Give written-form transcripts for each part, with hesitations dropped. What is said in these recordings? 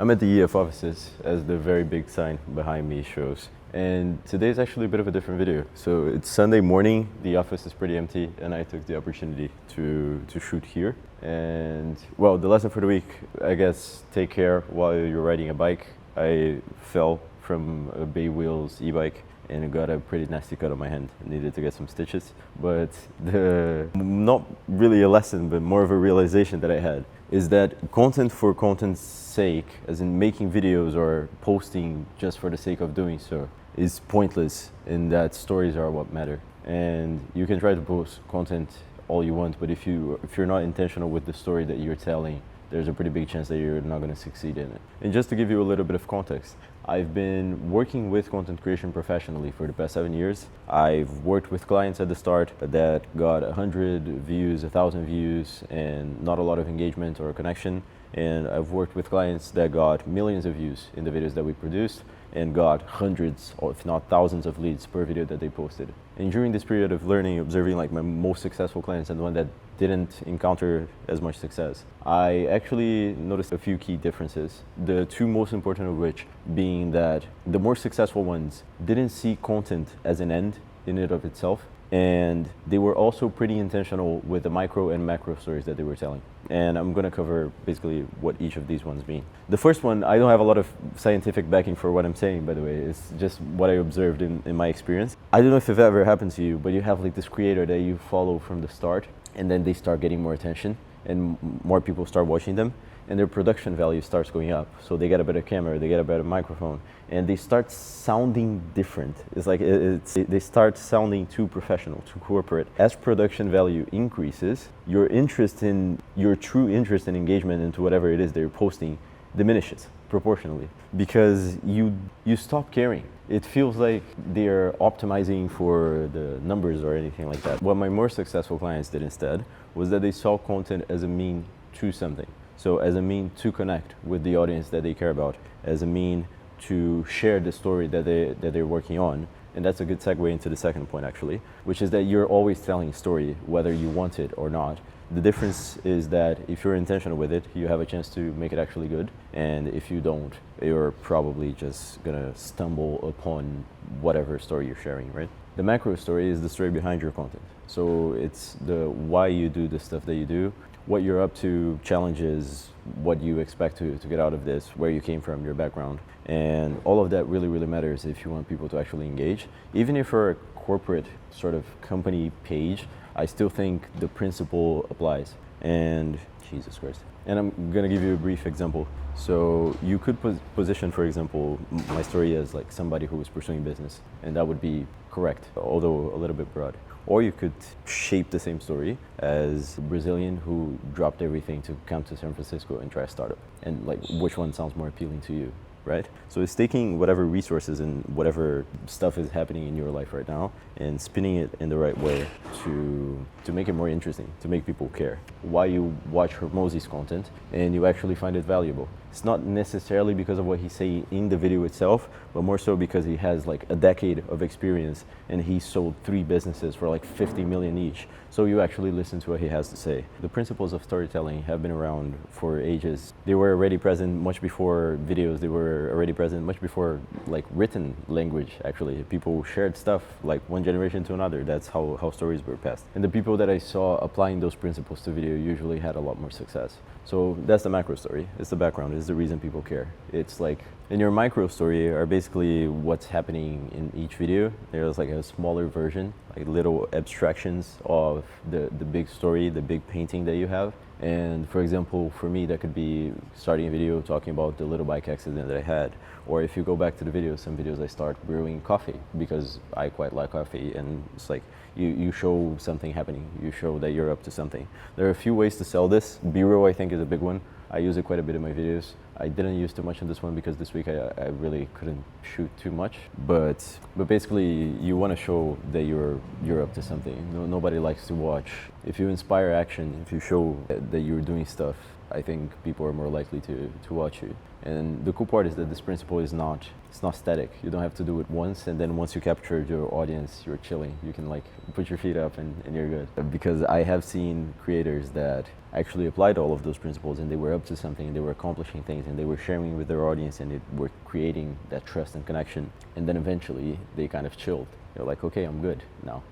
I'm at the EF offices, as the very big sign behind me shows. And today is actually a bit of a different video. So it's Sunday morning, the office is pretty empty, and I took the opportunity to shoot here. And well, the lesson for the week, I guess, take care while you're riding a bike. I fell from a Bay Wheels e-bike and it got a pretty nasty cut on my hand. I needed to get some stitches. But not really a lesson, but more of a realization that I had is that content for content's sake, as in making videos or posting just for the sake of doing so, is pointless, and that stories are what matter. And you can try to post content all you want, but if you're not intentional with the story that you're telling, there's a pretty big chance that you're not going to succeed in it. And just to give you a little bit of context, I've been working with content creation professionally for the past 7 years. I've worked with clients at the start that got 100 views, 1,000 views, and not a lot of engagement or connection. And I've worked with clients that got millions of views in the videos that we produced and got hundreds, or if not thousands, of leads per video that they posted. And during this period of learning, observing like my most successful clients and the one that didn't encounter as much success, I actually noticed a few key differences. The two most important of which being that the more successful ones didn't see content as an end in and of itself, and they were also pretty intentional with the micro and macro stories that they were telling. And I'm going to cover basically what each of these ones mean. The first one, I don't have a lot of scientific backing for what I'm saying, by the way. It's just what I observed in my experience. I don't know if it ever happened to you, but you have like this creator that you follow from the start, and then they start getting more attention and more people start watching them, and their production value starts going up. So they get a better camera, they get a better microphone, and they start sounding different. It's like they start sounding too professional, too corporate. As production value increases, your true interest and engagement into whatever it is that you're posting diminishes proportionally, because you stop caring. It feels like they're optimizing for the numbers or anything like that. What my more successful clients did instead was that they saw content as a mean to something. So as a mean to connect with the audience that they care about, as a mean to share the story that they're working on. And that's a good segue into the second point actually, which is that you're always telling a story whether you want it or not. The difference is that if you're intentional with it, you have a chance to make it actually good. And if you don't, you're probably just gonna stumble upon whatever story you're sharing, right? The macro story is the story behind your content. So it's the why you do the stuff that you do, what you're up to, challenges, what you expect to get out of this, where you came from, your background. And all of that really, really matters if you want people to actually engage. Even if you're a corporate sort of company page, I still think the principle applies. And Jesus Christ. And I'm gonna give you a brief example. So you could position, for example, my story as like somebody who was pursuing business, and that would be correct, although a little bit broad. Or you could shape the same story as a Brazilian who dropped everything to come to San Francisco and try a startup. And like, which one sounds more appealing to you, right? So it's taking whatever resources and whatever stuff is happening in your life right now and spinning it in the right way to make it more interesting, to make people care. Why you watch Hormozy's content and you actually find it valuable. It's not necessarily because of what he's saying in the video itself, but more so because he has like a decade of experience and he sold 3 businesses for like 50 million each. So you actually listen to what he has to say. The principles of storytelling have been around for ages. They were already present much before videos. They were already present much before like written language, actually. People shared stuff like one generation to another. That's how stories were passed. And the people that I saw applying those principles to video usually had a lot more success. So that's the macro story. It's the background. It's the reason people care. It's like, in your micro story are basically what's happening in each video. There's like a smaller version, like little abstractions of the big story, the big painting that you have. And for example, for me, that could be starting a video talking about the little bike accident that I had. Or if you go back to the videos, some videos I start brewing coffee because I quite like coffee, and it's like you show something happening, you show that you're up to something. There are a few ways to sell this. B-roll, I think, is a big one. I use it quite a bit in my videos. I didn't use too much in this one because this week I really couldn't shoot too much. But basically, you want to show that you're up to something. Nobody likes to watch. If you inspire action, if you show that you're doing stuff, I think people are more likely to watch you. And the cool part is that this principle is not, it's not static. You don't have to do it once, and then once you capture your audience, you're chilling. You can like put your feet up and you're good. Because I have seen creators that actually applied all of those principles, and they were up to something, and they were accomplishing things, and they were sharing with their audience, and they were creating that trust and connection. And then eventually they kind of chilled. They're like, okay, I'm good now.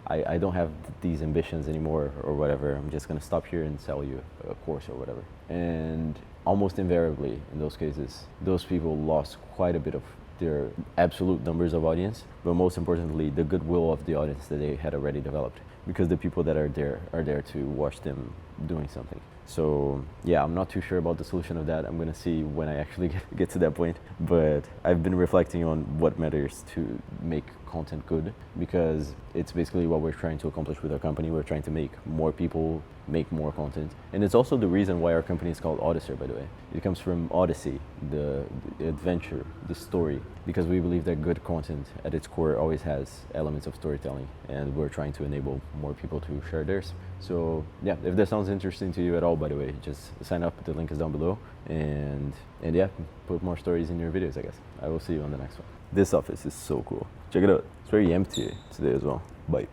I don't have these ambitions anymore or whatever. I'm just gonna stop here and sell you a course or whatever. And almost invariably in those cases, those people lost quite a bit of their absolute numbers of audience, but most importantly, the goodwill of the audience that they had already developed, because the people that are there to watch them doing something. So yeah, I'm not too sure about the solution of that. I'm gonna see when I actually get to that point. But I've been reflecting on what matters to make content good, because it's basically what we're trying to accomplish with our company. We're trying to make more people make more content. And it's also the reason why our company is called Odyssey, by the way. It comes from Odyssey, the adventure, the story, because we believe that good content at its core always has elements of storytelling, and we're trying to enable more people to share theirs. So yeah, if that sounds interesting to you at all, by the way, just sign up. The link is down below, and yeah, put more stories in your videos, I guess. I will see you on the next one. This office is so cool. Check it out. It's very empty today as well. Bye.